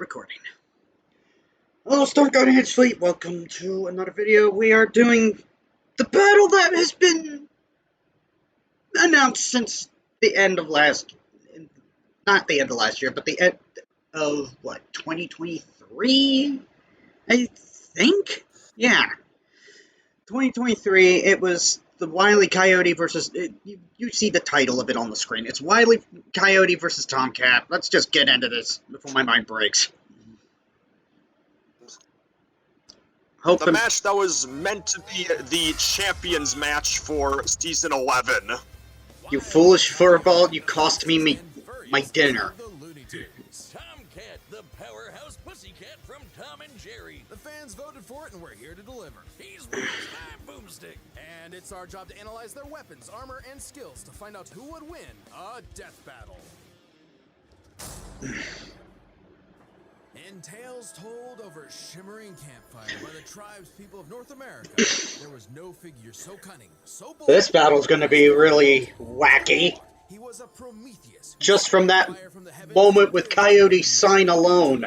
recording. Hello, Storm Guardians Fleet. Welcome to another video. We are doing the battle that has been announced since the end of not the end of last year, but the end of, 2023? I think? Yeah. 2023, it was the Wile Coyote versus... you see the title of it on the screen. It's Wile Coyote versus Tomcat. Let's just get into this before my mind breaks. The match that was meant to be the champions match for season 11. You foolish furball, you cost me my dinner. Tomcat, the powerhouse pussycat from Tom and Jerry. The fans voted for it and we're here to deliver. He's with his high boomstick. And it's our job to analyze their weapons, armor, and skills to find out who would win a death battle. In tales told over a shimmering campfire by the tribes people of North America, there was no figure so cunning, so bold. This battle's gonna be really wacky. He was a Prometheus. Just from that moment with Coyote's sign alone.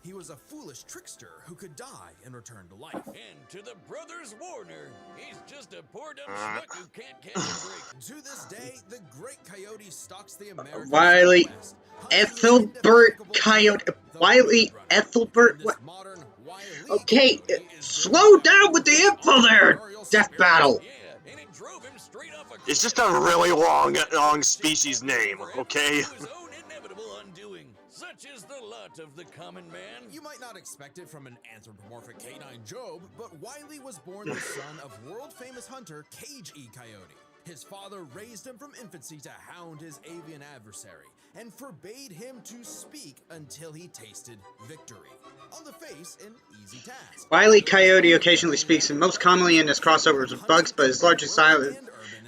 He was a foolish trickster who could die and return to life. And to the brothers Warner, he's just a poor dumb schmuck who can't catch a break. To this day, the great Coyote stalks the American Wile West. Ethelbert Coyote. Wile Ethelbert. What? Okay, slow down with the info there. Death battle. Yeah, and it drove him straight off a It's just a really long species name, okay? his own inevitable undoing. Such is the lot of the common man. You might not expect it from an anthropomorphic canine Job, but Wile was born the son of world-famous hunter Cage E. Coyote. His father raised him from infancy to hound his avian adversary, and forbade him to speak until he tasted victory. On the face, an easy task. Wile Coyote occasionally speaks, and most commonly in his crossovers with bugs, but is largely silent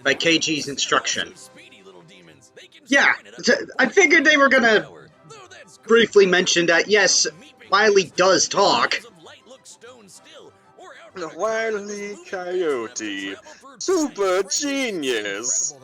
by KG's instruction. Speedy little demons. They can Yeah, sign it up I figured they were gonna though that's great. briefly mention that, yes, Wile does talk. Of light look stone still, or outright Wile Coyote. Super genius.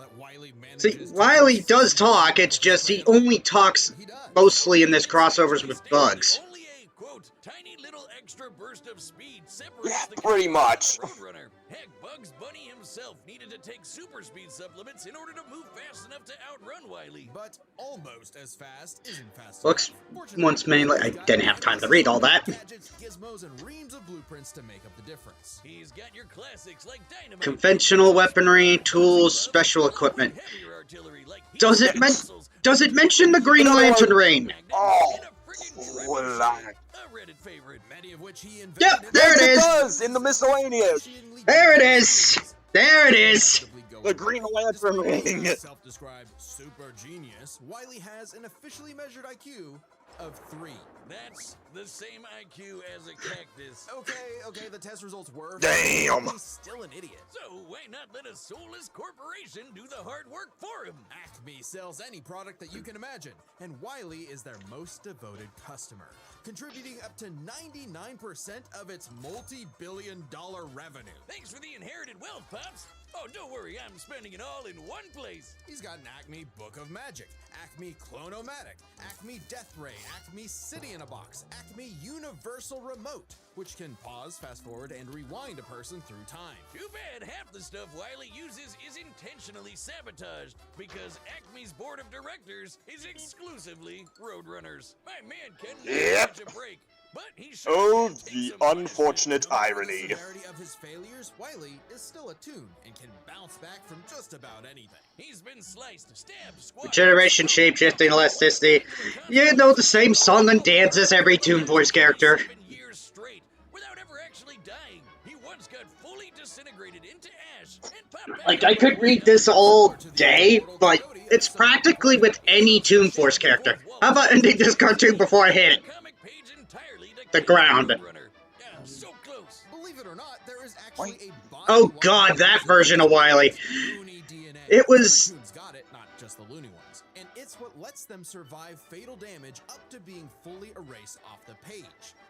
See, Wile does talk, it's just he only talks mostly in this crossovers with bugs. Only a quote tiny little extra burst of speed separates Yeah, the pretty Coyote much. from the Roadrunner. Heck, Bugs Bunny himself needed to take super speed supplements in order to move fast enough to outrun Wile. But almost as fast isn't fast Books enough. once mainly... I didn't have time to read all that. Gadgets, gizmos, and reams of blueprints to make up the difference. He's got your classics like dynamite, Conventional weaponry, tools, special equipment. heavier artillery like Does it mention the Green Lantern ring? Oh, a Reddit favorite. Many of which he invented. Yep, there it it is. does, in the miscellaneous. There it is. There it is. The Green Lantern ring. Self-described super genius, Wile has an officially measured IQ of 3. That's the same IQ as a cactus. Okay, the test results were. Damn. He's still an idiot. So why not let a soulless corporation do the hard work for him? Acme sells any product that you can imagine, and Wile is their most devoted customer, contributing up to 99% of its multi-billion-dollar revenue. Thanks for the inherited wealth, Pops. Oh, don't worry, I'm spending it all in one place. He's got an Acme Book of Magic, Acme Clone-O-Matic, Acme Death Ray, Acme City in a Box, Acme Universal Remote, which can pause, fast forward, and rewind a person through time. Too bad half the stuff Wile uses is intentionally sabotaged, because Acme's board of directors is exclusively Roadrunners. My man can Yep. catch a break, but he sure Oh, can take the some punishment. unfortunate No matter irony. the severity of his failures, Wile is still attuned and can bounce back from just about anything. He's been sliced, stabbed, squashed. Regeneration, shapeshifting, elasticity. You know, the same song and dance as every Toon Voice character. 7 years straight without ever actually dying. He once got fully disintegrated into ash and popped back Like, I could read this all day, but it's practically with any Toon Force character. How about ending this cartoon before I hit it? comic page entirely to The catch ground. Roadrunner. Yeah, so close. Believe it or not, there is actually a body Oh line god, that of version of Wile. Looney DNA. It was... Cartoons got it, not just the loony ones. And it's what lets them survive fatal damage up to being fully erased off the page,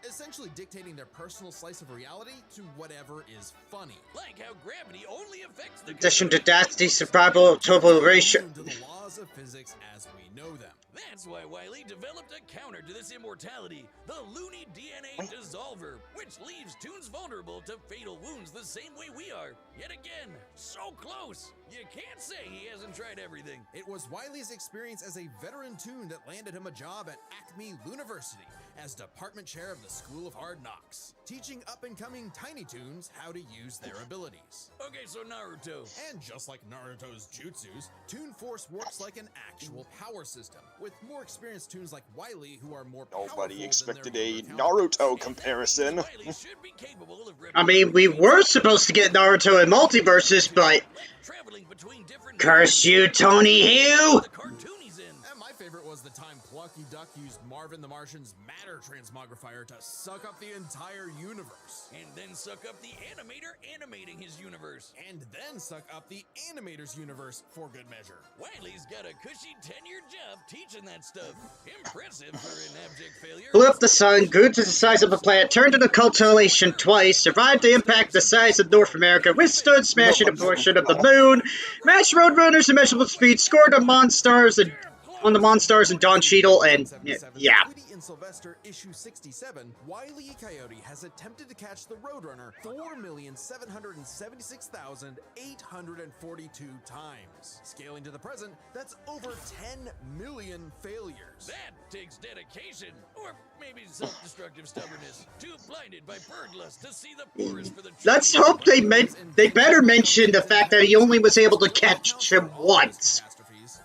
essentially dictating their personal slice of reality to whatever is funny. Like how gravity only affects the In addition to density, survival, total ratio. Immune to the laws of physics as we know them. That's why Wile developed a counter to this immortality, the Looney DNA Dissolver, which leaves Toons vulnerable to fatal wounds the same way we are. Yet again, so close! You can't say he hasn't tried everything. It was Wile's experience as a veteran Toon that landed him a job at Acme University as department chair of the School of Hard Knocks, teaching up-and-coming Tiny Toons how to use their abilities. Okay, so Naruto. And just like Naruto's jutsus, Toon Force works like an actual power system, with more experienced Toons like Wile who are more powerful Nobody than expected their a younger Naruto counterparts. comparison. Wile should be capable of I mean, we were supposed to get Naruto in Multiverses, but traveling between different curse you, Tony Hugh! the cartoon he's in. And my favorite was the time Plucky Duck used Marvin the Martian's matter transmogrifier to suck up the entire universe. And then suck up the animator animating his universe. And then suck up the animator's universe for good measure. Wile's got a cushy 10-year job teaching that stuff. Impressive for an abject failure. Blew up the sun, grew to the size of a planet, turned into cultivation twice, survived the impact the size of North America, withstood smashing a portion of the moon, matched Roadrunners in measurable speed, scored on the Monstars and Don Cheadle, and yeah. Tweety and Sylvester issue 67, Wile E. Coyote has attempted to catch the Roadrunner 4,776,842 times. Scaling to the present, that's over 10 million failures. That takes dedication, or maybe self-destructive stubbornness. Too blinded by bird lust to see the forest for the trees. Let's hope they better mention the fact that he only was able to catch him once.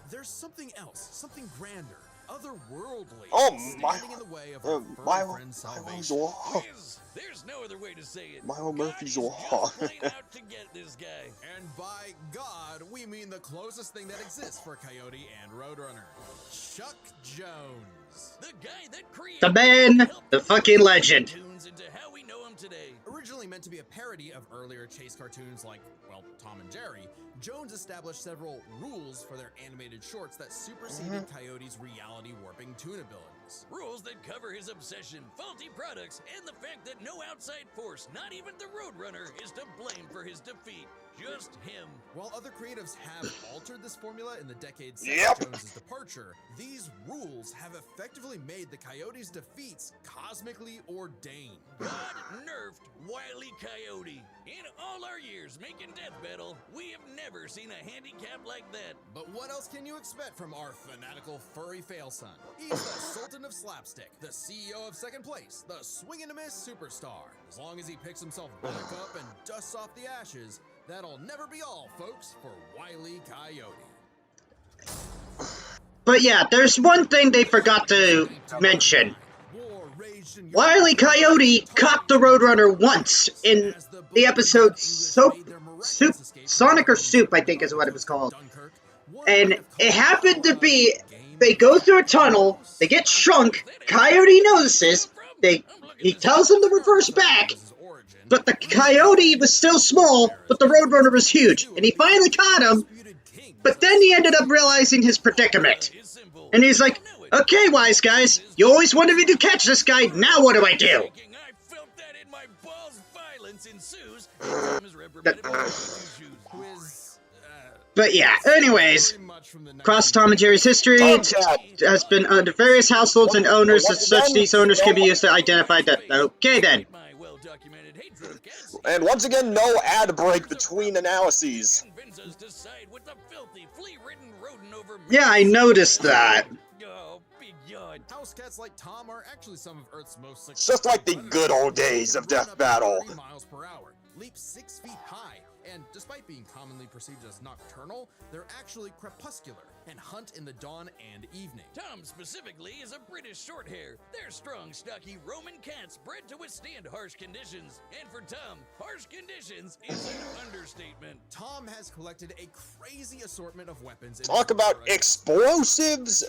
There's something else, something grander, otherworldly, Oh, standing in the way of our furry Milo, friend's Milo's salvation. law. There's no other way to say it. Milo Murphy's God is law. just plain out to get this guy. And by God, we mean the closest thing that exists for Coyote and Roadrunner. Chuck Jones. The guy that created The man, the fucking legend. Toons into how we know him today. Originally meant to be a parody of earlier chase cartoons like, well, Tom and Jerry, Jones established several rules for their animated shorts that superseded Coyote's reality warping toon abilities. Rules that cover his obsession, faulty products, and the fact that no outside force, not even the Roadrunner, is to blame for his defeat. Just him. While other creatives have altered this formula in the decades Yep. since Jones's departure, these rules have effectively made the Coyote's defeats cosmically ordained. God nerfed Wile E. Coyote. In all our years making Death Battle, we have never seen a handicap like that. But what else can you expect from our fanatical furry fail son? He's the Sultan of Slapstick, the CEO of Second Place, the swing and a miss superstar. As long as he picks himself back up and dusts off the ashes, that'll never be all, folks, for Wile E. Coyote. But yeah, there's one thing they forgot to mention. War raged in Wile E. Coyote caught the Roadrunner once in the episode Sonic or Soup, I think is what it was called. And it happened to be, they go through a tunnel, they get shrunk, Coyote notices, he tells them to reverse back, but the Coyote was still small, but the Roadrunner was huge, and he finally caught him, but then he ended up realizing his predicament. And he's like, okay, wise guys, you always wanted me to catch this guy, now what do I do? I felt that in my balls. Violence ensues. Tom is reprimanded by shoes. But yeah, anyways, across Tom and Jerry's history, it has been under various households and owners, as such these owners can be used to identify that. Okay then. My well-documented hatred of cats And once again, no ad break between analyses. convince us to side with the filthy, flea-ridden rodent over Yeah, I noticed that. Oh, big yawn. House cats like Tom are actually some of Earth's most It's just like the good old days of Death Battle. 30 miles per hour, leap 6 feet high, and despite being commonly perceived as nocturnal, they're actually crepuscular and hunt in the dawn and evening. Tom specifically is a British shorthair. They're strong, stocky Roman cats bred to withstand harsh conditions. And for Tom, harsh conditions is an understatement. Tom has collected a crazy assortment of weapons. Talk about explosives.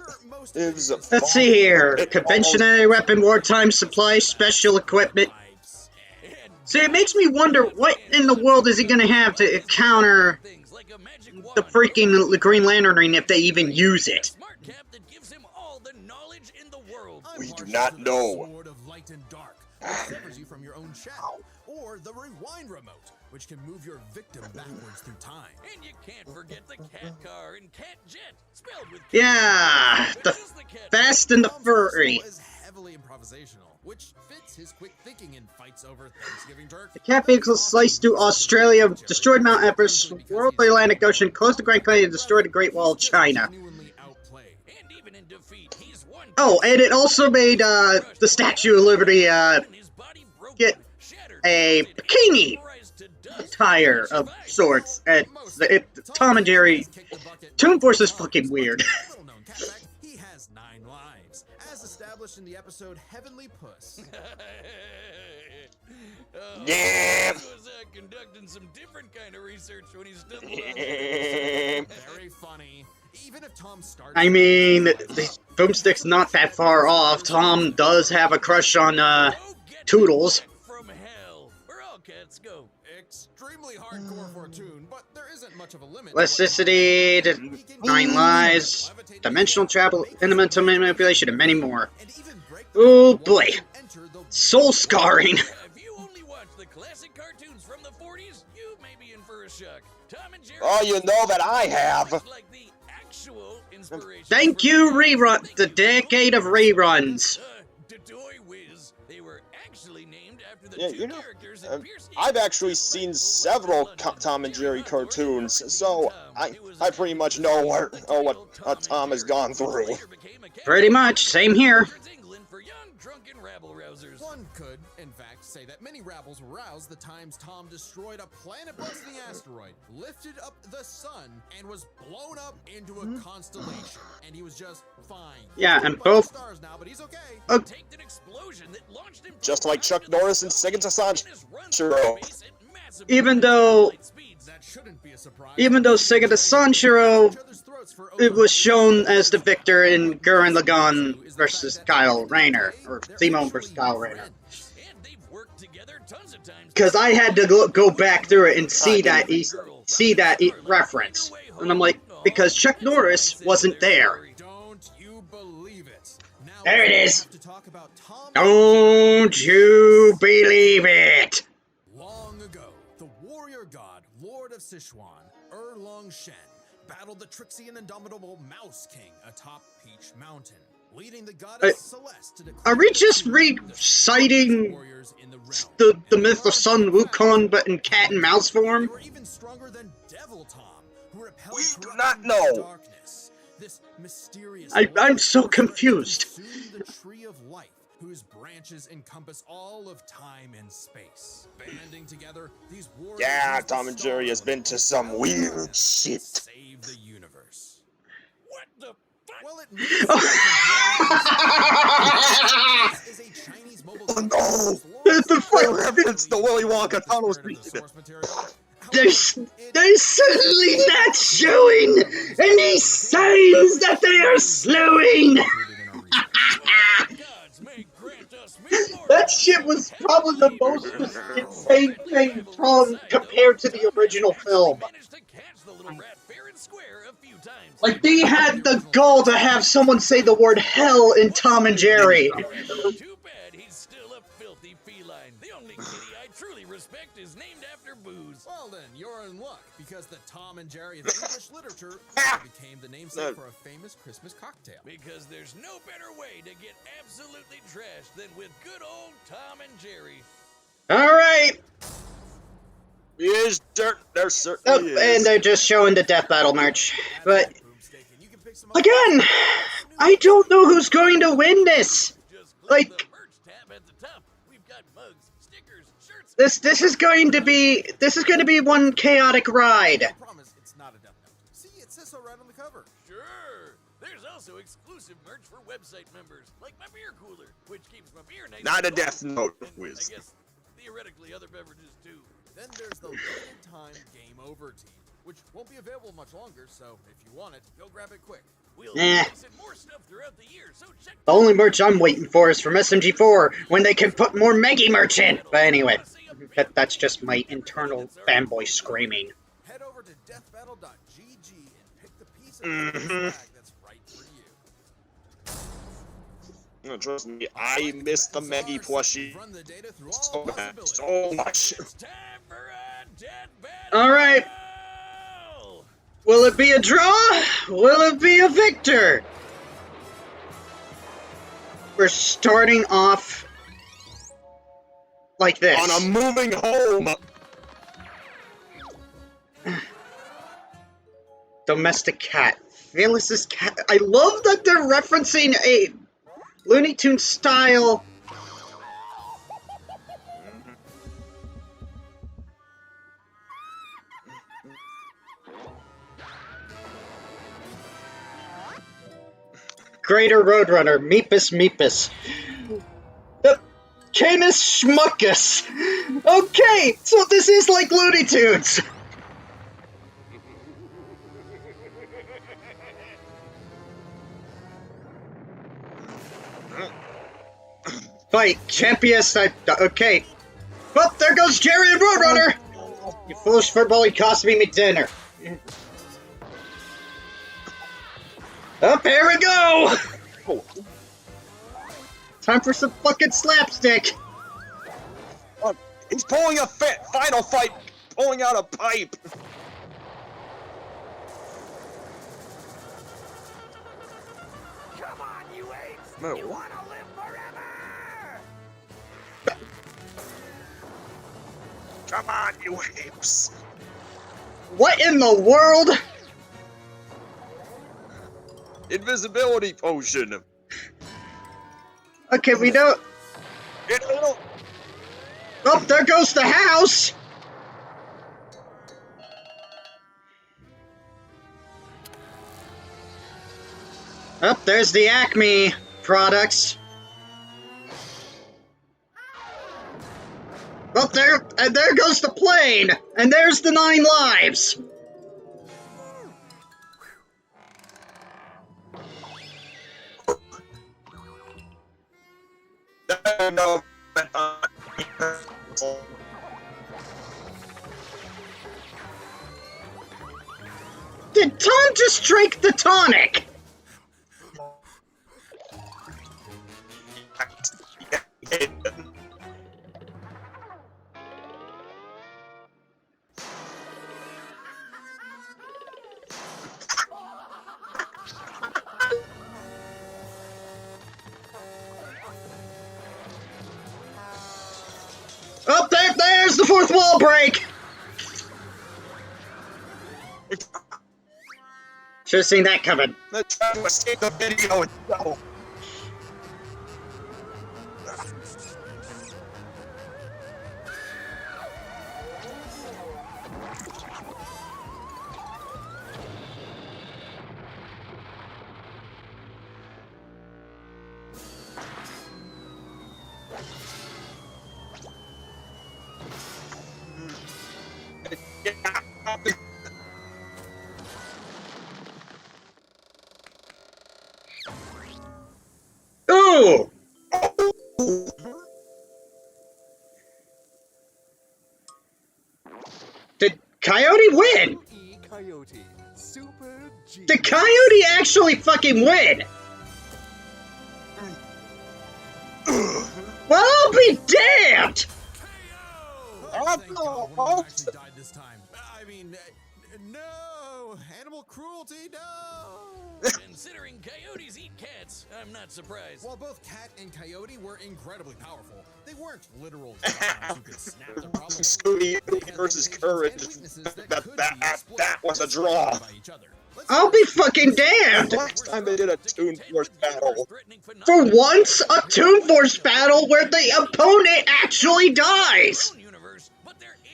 Let's see here. Conventionary weapon, wartime supply, special equipment. See, it makes me wonder what in the world is he going to have to counter Things like a magic wand, the freaking Green Lantern ring if they even use it. smart cap that gives him We do not know. Sword of light and dark, which severs you from your own shadow, or the rewind remote, which can move your victim backwards through time. And you can't forget the cat car and cat jet, spelled with Yeah, the Fast and the Tom's Furry. arsenal is heavily improvisational, which fits his quick thinking in fights over Thanksgiving turkey. The cat vehicle sliced through Australia, destroyed Mount Everest, swirled the Atlantic Ocean, closed the Grand Canyon, and destroyed the Great Wall of China. Genuinely outplayed. And even in defeat, he's won. Oh, and it also made the Statue of Liberty get a bikini attire of sorts. And Tom and Jerry. Toon Force is fucking weird. Little known cat fact, he has 9 lives, as established in the episode Heavenly Puss. Yeah. He was conducting some different kind of research when he stumbled on the Very funny. Even if Tom starts, I mean, the Boomstick's not that far off. Tom does have a crush on Toodles. From hell, where all cats go. extremely hardcore for a tune, but there isn't much of a limit. Elasticity, 9 lives, dimensional travel, elemental manipulation, and many more. Oh boy. Soul scarring. If you only watch the classic cartoons from the 40s, you may be in for a shock. Tom and Jerry. Oh, you know that I have. Like the actual inspiration. Thank you, rerun. The decade of reruns. Dodoy Whiz. They were actually named after the Yeah, two you know, characters in Pierce. I've actually seen several Tom and Jerry cartoons, so I pretty much know what Tom has gone through. Pretty much, same here. England for young drunken rabble-rousers. One could, in fact, say that many rabbles were roused the times Tom destroyed a planet-busting asteroid, lifted up the sun, and was blown up into a constellation. And he was just fine. Yeah, and He's both- stars now, but he's okay. Taked an explosion that launched him Just like Chuck Norris and Sega Sanshiro. Even though That shouldn't be a surprise. Sega the Sanshiro, it was shown as the victor in Gurren Lagann versus Kyle Rayner, or Zemo versus Kyle Rayner. Because I had to go back through it and see that reference, and I'm like, because Chuck Norris wasn't there. Don't you believe it? Now There it we is. have to talk about Tom. Don't you believe it? Long ago, the warrior god, Lord of Sichuan, Erlong Shen, battled the tricksy and indomitable Mouse King atop Peach Mountain, leading the goddess Celeste to declare Are we just reciting warriors in the realm. the myth of Sun Wukong, but in cat and mouse They form? were even stronger than Devil Tom, who repelled We do corruption not and know. darkness. This mysterious I'm so confused. consumed the tree of life, whose branches encompass all of time and space. Banding together, these warriors Yeah, used the Tom and Jerry has Star been to some Wars weird to shit. save the universe. What the fuck? Well, it means is a Chinese mobile Oh, game no. whose The lore- fuck? Reference to Willy Wonka tunnel compared to the speed. source material. They're suddenly not showing any signs that they are slowing. Gods may grant us That shit was probably the most insane thing from compared to the original film. managed to catch the little rat fair and square a few times. Like, they had the gall to have someone say the word hell in Tom and Jerry. Too bad he's still a filthy feline. The only kitty I truly respect is named after booze. Well then, you're in luck, because the Tom and Jerry of English literature also became the namesake for a famous Christmas cocktail. Because there's no better way to get absolutely trashed than with good old Tom and Jerry. Alright. Is there Oh, certainly and is. they're just showing the Death Battle merch. But, again, I don't know who's going to win this. Just click Like- the merch tab at the top. We've got mugs, stickers, shirts. This is going to be one chaotic ride. I promise it's not a death note. See, it says so right on the cover. Sure. There's also exclusive merch for website members, like my beer cooler, which keeps my beer nice. Not a and death cold. note, And Wiz. I guess theoretically other beverages too. Then there's the limited time Game Over tee, which won't be available much longer, so if you want it, go grab it quick. We'll Eh. be releasing more stuff throughout the year, so check. The only merch I'm waiting for is from SMG4, when they can put more Meggy merch in. But anyway, that's just my internal fanboy screaming. Head over to deathbattle.gg and pick the piece of flag that's right for you. Trust me, I miss the Maggie plushie so much. It's time for a dead battle! All right. Will it be a draw? Will it be a victor? We're starting off like this. On a moving home. Domestic cat. Phyllis's cat. I love that they're referencing a Looney Tunes style. Greater Roadrunner, Meepus Meepus. Canis Schmuckus. Okay, so this is like Looney Tunes. Fight, Champions. Okay. Well, there goes Jerry and Roadrunner. You foolish football, you cost me dinner. Up, here we go! Time for some fucking slapstick. He's pulling a final fight, pulling out a pipe. Come on, you apes! No. You wanna live forever! Come on, you apes. What in the world? Invisibility potion. Okay, we know. It'll... Oh, there goes the house. Oh, there's the Acme products. Oh, there goes the plane, and there's the 9 lives. No. Did Tom just drink the tonic? Oh, there's the 4th wall break! Should've seen that coming. Let's try to escape the video itself. Ooh! Did Coyote win? Coyote, Super G. Did Coyote actually fucking win? Well, I'll be damned! Thank God one of them actually died this time. I mean, no! Animal cruelty, no! Considering coyotes eat cats, I'm not surprised. While both Cat and Coyote were incredibly powerful, they weren't literal giants who could snap the problem. Scooby versus Courage. That was a draw. I'll be fucking damned! Last time they did a Toon Force battle. For once, a Toon Force battle where the opponent actually dies!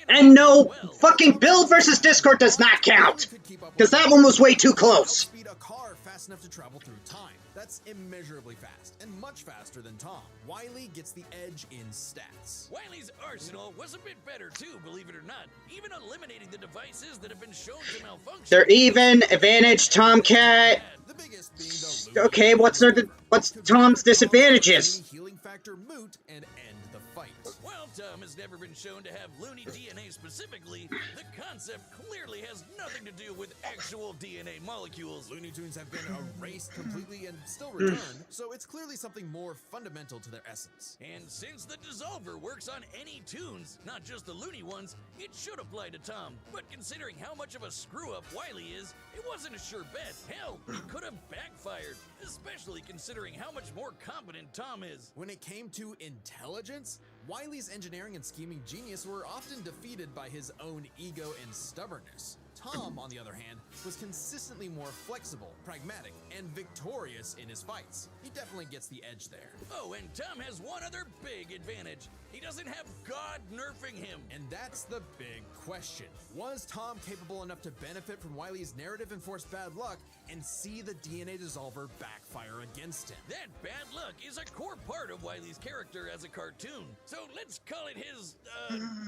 And no, fucking Bill versus Discord does not count! Because that one was way too close. Speed a car fast enough to travel through time. That's immeasurably fast, and much faster than Tom. Wile gets the edge in stats. Wile's arsenal was a bit better too, believe it or not, even eliminating the devices that have been shown to malfunction. They're even, advantage, Tomcat. The biggest being the Okay, what's Tom's disadvantages? healing factor moot and end the fight. While Tom has never been shown to have loony DNA specifically, the concept clearly has nothing to do with actual DNA molecules. Looney Tunes have been erased completely and still return, so it's clearly something more fundamental to their essence. And since the Dissolver works on any tunes, not just the loony ones, it should apply to Tom. But considering how much of a screw-up Wile is, it wasn't a sure bet. Hell, it could have backfired, especially considering how much more competent Tom is. When it came to intelligence, Wile's engineering and scheming genius were often defeated by his own ego and stubbornness. Tom, on the other hand, was consistently more flexible, pragmatic, and victorious in his fights. He definitely gets the edge there. Oh, and Tom has one other big advantage. He doesn't have God nerfing him. And that's the big question. Was Tom capable enough to benefit from Wile's narrative-enforced bad luck and see the DNA Dissolver backfire against him? That bad luck is a core part of Wile's character as a cartoon. So let's call it his,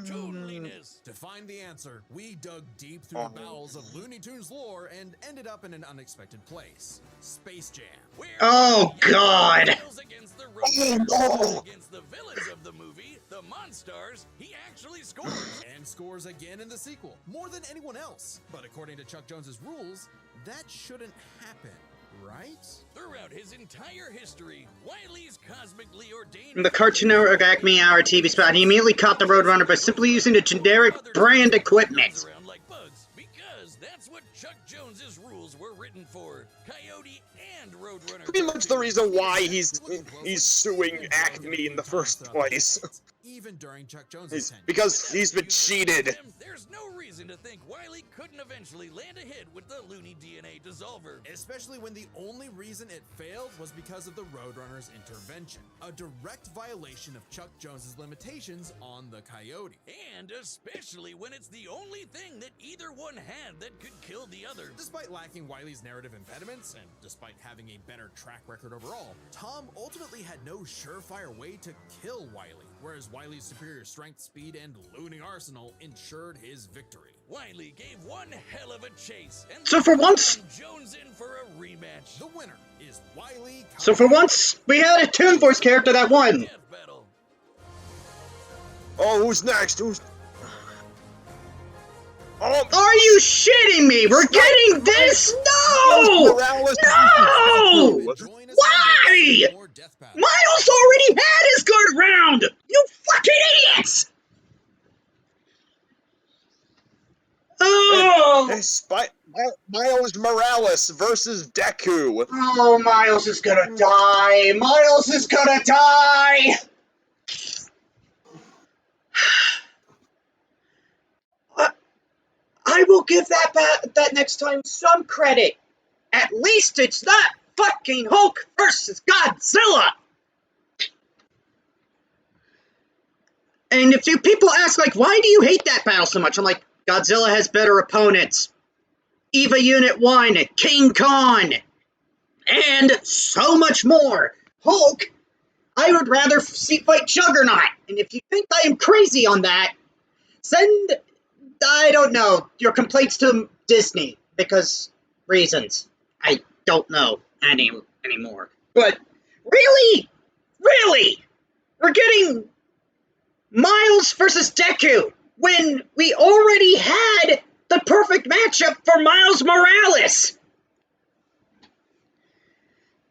toonliness. To find the answer, we dug deep through the bowels of Looney Tunes lore and ended up in an unexpected place. Space Jam. Where Oh, God. against the Roadrunners, against the villains of the movie, the Monstars, he actually scores. And scores again in the sequel, more than anyone else. But according to Chuck Jones's rules, that shouldn't happen, right? Throughout his entire history, Wile's cosmically ordained... In the Cartoon Network Acme Hour TV spot, he immediately caught the Roadrunner by simply using the generic brand equipment. around like bugs, because that's what Chuck Jones's rules were written for. Coyote and Roadrunner. Pretty much the reason why he's suing Acme in the first place. Even during Chuck Jones's tenure. Because he's been cheated. There's no reason to think Wile couldn't eventually land a hit with the Looney DNA Dissolver. Especially when the only reason it failed was because of the Roadrunner's intervention. A direct violation of Chuck Jones's limitations on the Coyote. And especially when it's the only thing that either one had that could kill the other. Despite lacking Wile's narrative impediments, and despite having a better track record overall, Tom ultimately had no surefire way to kill Wile, whereas Wile's superior strength, speed, and looting arsenal ensured his victory. Wile gave one hell of a chase, and So for once- Jones in for a rematch. The winner is Wile. So for once, we had a Toon Force character that won. Death battle. Oh, who's next? Who's... Oh, Are you shitting me? We're getting this? No! Morales. No! Join us Why? for more death battle. Miles already had his good round! You fucking idiots! Oh! It's Miles Morales versus Deku. Oh, Miles is gonna die! Miles is gonna die! I will give that next time some credit. At least it's not fucking Hulk versus Godzilla! And if you people ask, like, why do you hate that battle so much? I'm like, Godzilla has better opponents. EVA Unit 1, King Kong, and so much more. Hulk, I would rather see fight Juggernaut. And if you think I am crazy on that, send, I don't know, your complaints to Disney. Because reasons. I don't know anymore. But, really? Really? We're getting Miles versus Deku when we already had the perfect matchup for Miles Morales,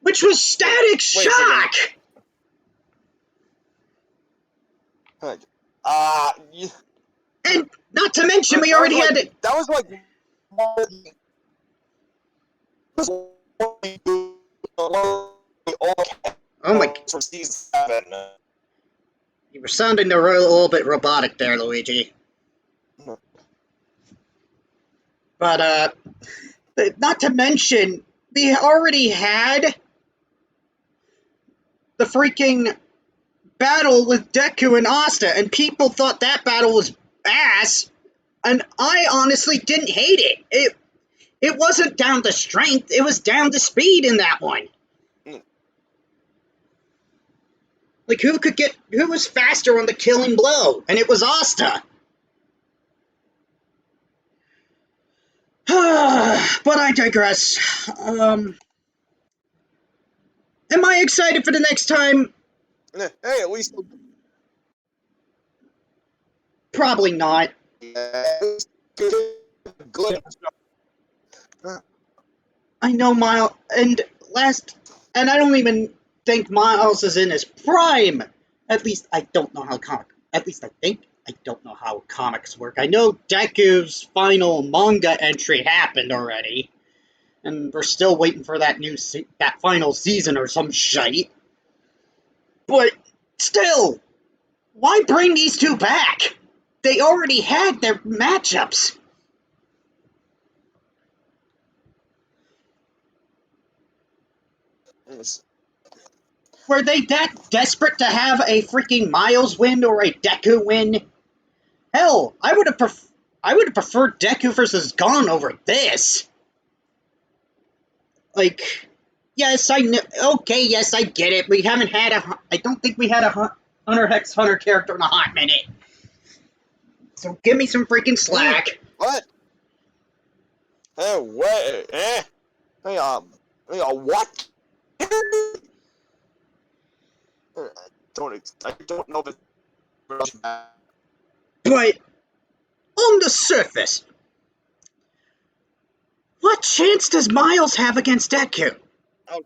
which was Static Shock. And not to mention, we already had it. That was like. Oh my! From season 7. You were sounding a little bit robotic there, Luigi. But, not to mention, we already had the freaking battle with Deku and Asta, and people thought that battle was ass, and I honestly didn't hate it. It wasn't down to strength, it was down to speed in that one. Like, who was faster on the killing blow? And it was Asta. But I digress. Am I excited for the next time? Hey, at least. Probably not. Good. I know, Miles, and And I don't even think Miles is in his prime. At least I don't know how At least I think I don't know how comics work. I know Deku's final manga entry happened already, and we're still waiting for that that final season or some shite. But still, why bring these two back? They already had their matchups. Were they that desperate to have a freaking Miles win or a Deku win? Hell, I would have preferred Deku versus Gon over this. Like, yes, I know. Okay, yes, I get it. We haven't had a. I don't think we had a Hunter x Hunter character in a hot minute. So give me some freaking slack. What? Hey, wait, Hey, what? I don't know the. But on the surface, what chance does Miles have against Deku? Oh.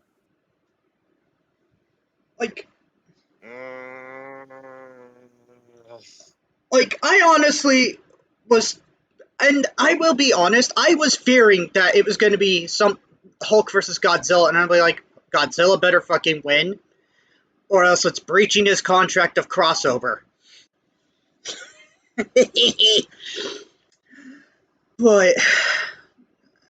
Like, Mm. I honestly was, and I will be honest, I was fearing that it was going to be some Hulk versus Godzilla, and I'm like, Godzilla better fucking win, or else it's breaching his contract of crossover. But